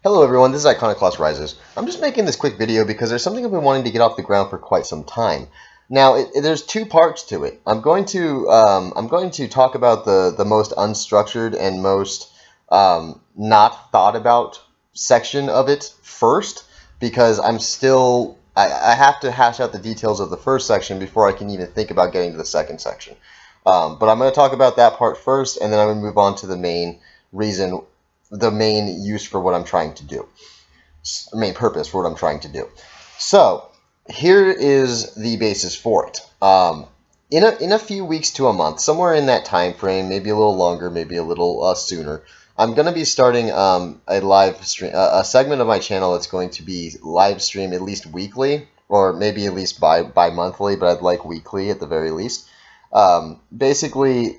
Hello everyone, this is iconoclastrises. I'm just making this quick video because there's something I've been wanting to get off the ground for quite some time. Now, there's two parts to it. I'm going to talk about the most unstructured and most not thought about section of it first, because I have to hash out the details of the first section before I can even think about getting to the second section. But I'm going to talk about that part first, and then I'm going to move on to the main use for what I'm trying to do, the main purpose for what I'm trying to do. So here is the basis for it. In a few weeks to a month, somewhere in that time frame, maybe a little longer, maybe a little sooner, I'm going to be starting a live stream, a segment of my channel that's going to be live stream at least weekly, or maybe at least bi-monthly, but I'd like weekly at the very least. Basically,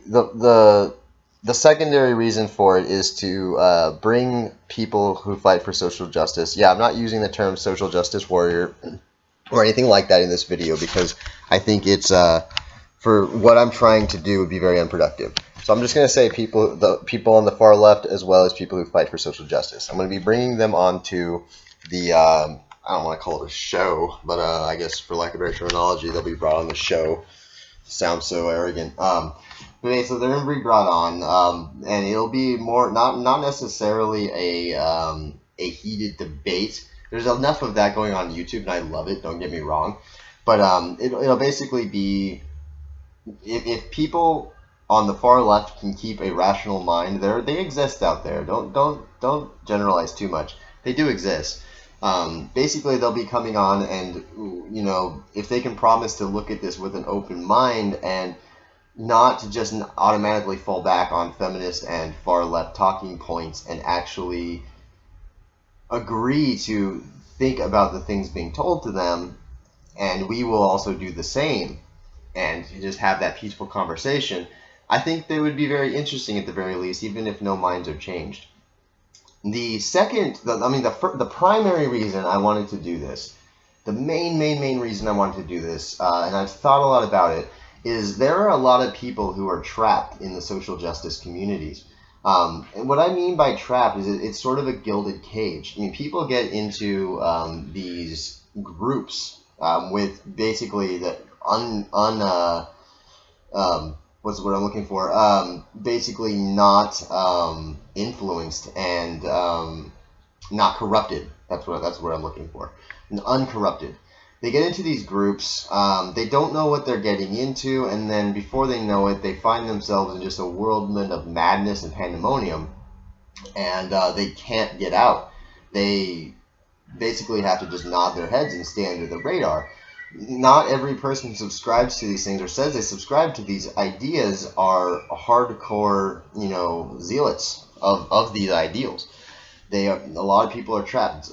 the secondary reason for it is to bring people who fight for social justice. Yeah, I'm not using the term social justice warrior or anything like that in this video because I think it's for what I'm trying to do would be very unproductive. So I'm just going to say the people on the far left as well as people who fight for social justice. I'm going to be bringing them onto the I don't want to call it a show, but I guess for lack of better terminology, they'll be brought on the show. Sounds so arrogant. Okay, so they're going to be brought on, and it'll be more not necessarily a heated debate. There's enough of that going on YouTube, and I love it. Don't get me wrong, but it'll basically be if people on the far left can keep a rational mind, they exist out there. Don't generalize too much. They do exist. Basically, they'll be coming on, and if they can promise to look at this with an open mind and not to just automatically fall back on feminist and far left talking points and actually agree to think about the things being told to them, and we will also do the same and just have that peaceful conversation, I think they would be very interesting at the very least, even if no minds are changed. The primary reason I wanted to do this, the main reason I wanted to do this, and I've thought a lot about it, is there are a lot of people who are trapped in the social justice communities. And what I mean by trapped is it's sort of a gilded cage. I mean, people get into these groups with basically the what's the word I'm looking for? Basically not influenced and not corrupted. That's what I'm looking for. And uncorrupted. They get into these groups, they don't know what they're getting into, and then before they know it, they find themselves in just a whirlwind of madness and pandemonium, and they can't get out. They basically have to just nod their heads and stay under the radar. Not every person who subscribes to these things or says they subscribe to these ideas are hardcore, zealots of these ideals. A lot of people are trapped.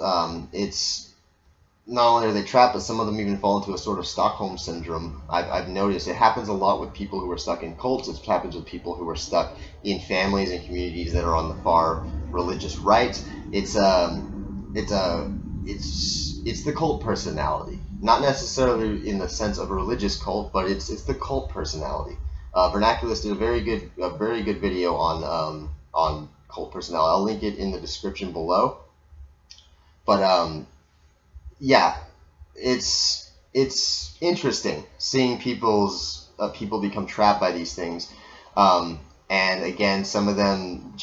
It's not only are they trapped, but some of them even fall into a sort of Stockholm syndrome. I've noticed it happens a lot with people who are stuck in cults. It happens with people who are stuck in families and communities that are on the far religious right. It's the cult personality, not necessarily in the sense of a religious cult, but it's the cult personality. Vernaculus did a very good video on cult personality. I'll link it in the description below. But yeah, it's interesting seeing people become trapped by these things, and again, some of them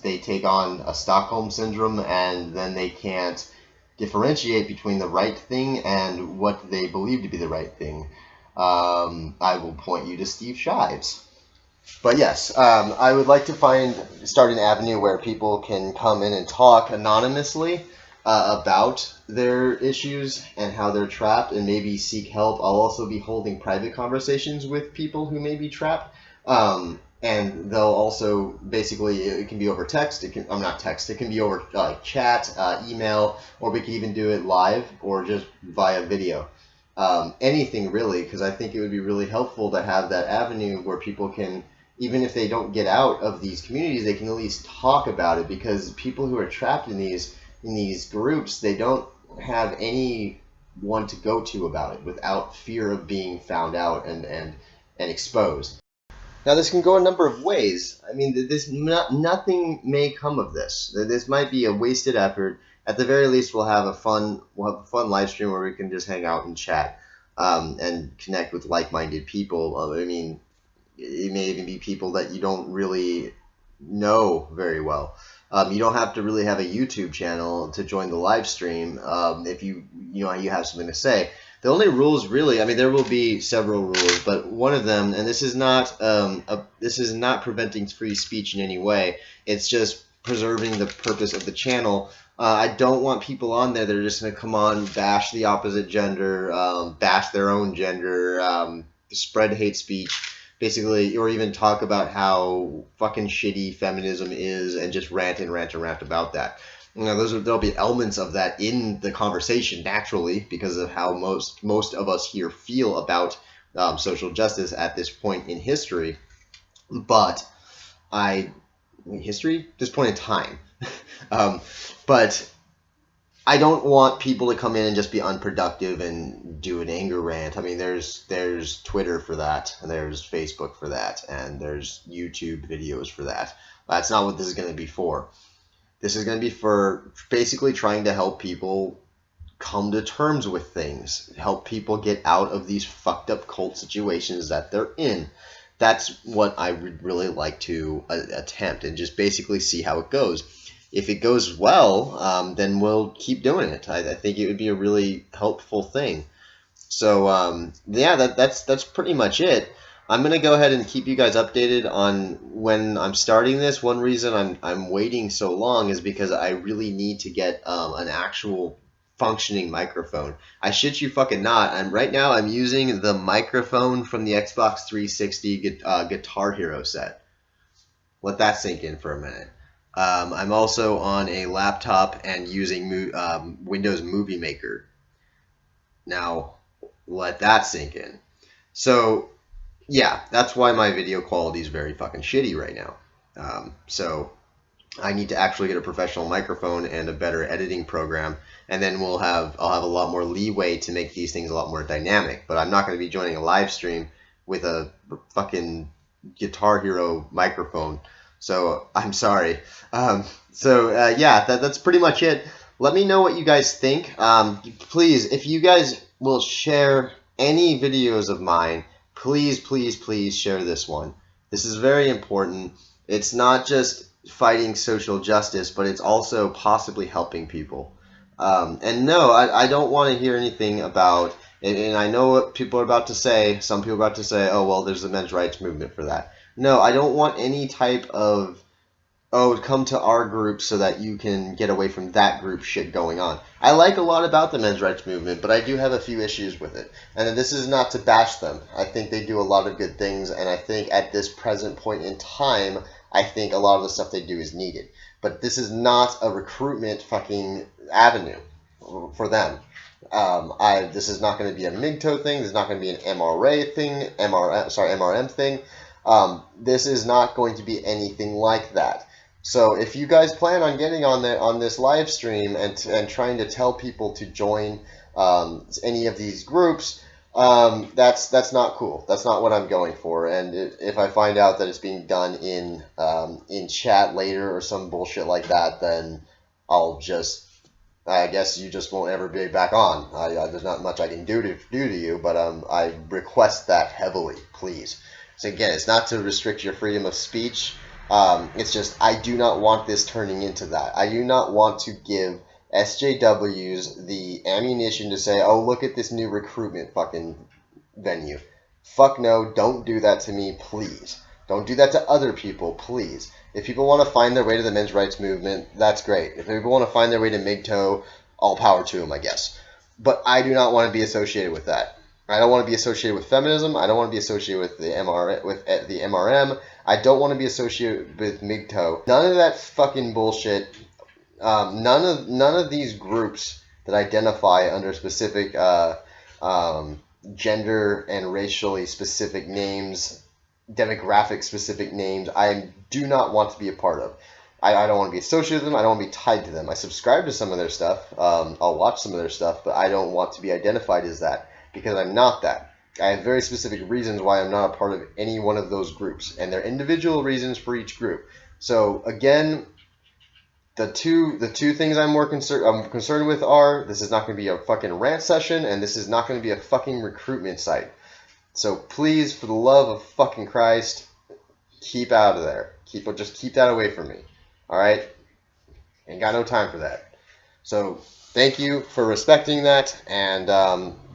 they take on a Stockholm syndrome, and then they can't differentiate between the right thing and what they believe to be the right thing. I will point you to Steve Shives. But yes, I would like to start an avenue where people can come in and talk anonymously about their issues and how they're trapped, and maybe seek help. I'll also be holding private conversations with people who may be trapped, and they'll also basically, it can be over text. It can be over chat, email, or we can even do it live or just via video. Anything really, because I think it would be really helpful to have that avenue where people can, even if they don't get out of these communities, they can at least talk about it, because people who are trapped in these groups, they don't have anyone to go to about it without fear of being found out and exposed. Now, this can go a number of ways. I mean, nothing may come of this. This might be a wasted effort. at the very least, we'll have a fun live stream where we can just hang out and chat, and connect with like-minded people. I mean, it may even be people that you don't really know very well. You don't have to really have a YouTube channel to join the live stream. If you have something to say. The only rules, really, I mean, there will be several rules, but one of them, and this is not preventing free speech in any way. It's just preserving the purpose of the channel. I don't want people on there that are just going to come on, bash the opposite gender, bash their own gender, spread hate speech, basically, or even talk about how fucking shitty feminism is and just rant about that. There'll be elements of that in the conversation naturally because of how most of us here feel about social justice at this point in history. But this point in time. But I don't want people to come in and just be unproductive and do an anger rant. I mean, there's Twitter for that, and there's Facebook for that, and there's YouTube videos for that. That's not what this is going to be for. This is going to be for basically trying to help people come to terms with things, help people get out of these fucked up cult situations that they're in. That's what I would really like to attempt, and just basically see how it goes. If it goes well, then we'll keep doing it. I think it would be a really helpful thing. So yeah, that's pretty much it. I'm gonna go ahead and keep you guys updated on when I'm starting this. One reason I'm waiting so long is because I really need to get an actual functioning microphone. I shit you fucking not. Right now I'm using the microphone from the Xbox 360 Guitar Hero set. Let that sink in for a minute. I'm also on a laptop and using Windows Movie Maker. Now, let that sink in. So, yeah, that's why my video quality is very fucking shitty right now. So, I need to actually get a professional microphone and a better editing program, and then I'll have a lot more leeway to make these things a lot more dynamic. But I'm not going to be joining a live stream with a fucking Guitar Hero microphone. So I'm sorry. Yeah, that's pretty much it. Let me know what you guys think. Please, if you guys will share any videos of mine, please share this one. This is very important. It's not just fighting social justice, but it's also possibly helping people. And no, I don't want to hear anything about, and I know what people are about to say. Some people are about to say, oh, well, there's the men's rights movement for that. No, I don't want any type of, oh, come to our group so that you can get away from that group shit going on. I like a lot about the men's rights movement, but I do have a few issues with it. And this is not to bash them. I think they do a lot of good things, and I think at this present point in time, I think a lot of the stuff they do is needed. But this is not a recruitment fucking avenue for them. This is not going to be a MGTOW thing. This is not going to be an MRA thing, MRM thing. This is not going to be anything like that. So if you guys plan on getting on this live stream and trying to tell people to join any of these groups, that's not cool. That's not what I'm going for. And if I find out that it's being done in chat later or some bullshit like that, then I guess you just won't ever be back on. There's not much I can do to you, but I request that heavily, please. So again, it's not to restrict your freedom of speech. It's just I do not want this turning into that. I do not want to give SJWs the ammunition to say, oh, look at this new recruitment fucking venue. Fuck no, don't do that to me, please. Don't do that to other people, please. If people want to find their way to the men's rights movement, that's great. If people want to find their way to MGTOW, all power to them, I guess. But I do not want to be associated with that. I don't want to be associated with feminism. I don't want to be associated with the MRM. I don't want to be associated with MGTOW. None of that fucking bullshit. None of these groups that identify under specific gender and racially specific names, demographic specific names, I do not want to be a part of. I don't want to be associated with them. I don't want to be tied to them. I subscribe to some of their stuff. I'll watch some of their stuff, but I don't want to be identified as that because I'm not that. I have very specific reasons why I'm not a part of any one of those groups, and they're individual reasons for each group. So again, the two things I'm concerned with are, this is not going to be a fucking rant session, and this is not going to be a fucking recruitment site. So please, for the love of fucking Christ, keep out of there. Just keep that away from me. All right? Ain't got no time for that. So thank you for respecting that, and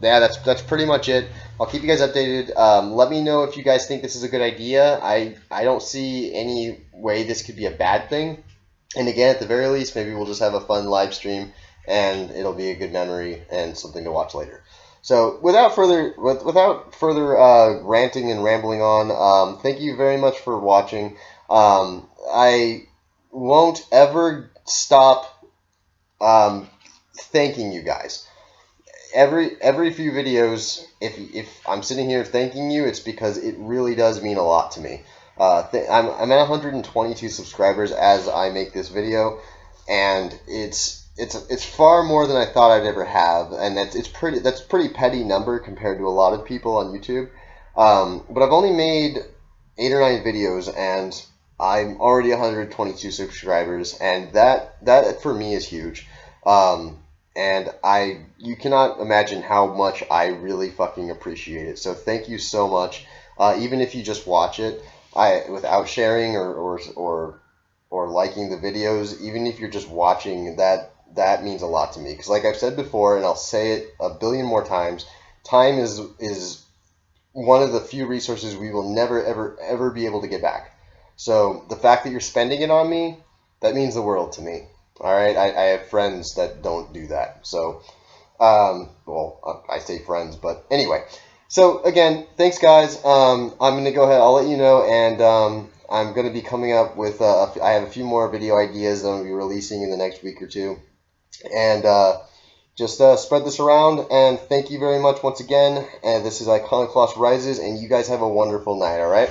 yeah, that's pretty much it. I'll keep you guys updated. Let me know if you guys think this is a good idea. I don't see any way this could be a bad thing. And again, at the very least, maybe we'll just have a fun live stream, and it'll be a good memory and something to watch later. So without further ranting and rambling on, thank you very much for watching. I won't ever stop thanking you guys. Every few videos, if I'm sitting here thanking you, it's because it really does mean a lot to me. I'm at 122 subscribers as I make this video, and it's far more than I thought I'd ever have, and that's a pretty petty number compared to a lot of people on YouTube. But I've only made 8 or 9 videos, and I'm already 122 subscribers, and that for me is huge. And you cannot imagine how much I really fucking appreciate it. So thank you so much. Even if you just watch it, without sharing or liking the videos, even if you're just watching, that means a lot to me. Because like I've said before, and I'll say it a billion more times, time is one of the few resources we will never ever be able to get back. So the fact that you're spending it on me, that means the world to me. All right, I have friends that don't do that. So, well, I say friends, but anyway. So again, thanks guys. I'm gonna go ahead. I'll let you know, and I'm gonna be coming up with. I have a few more video ideas that I'm gonna be releasing in the next week or two, and just spread this around. And thank you very much once again. And this is Iconoclastrises, and you guys have a wonderful night. All right.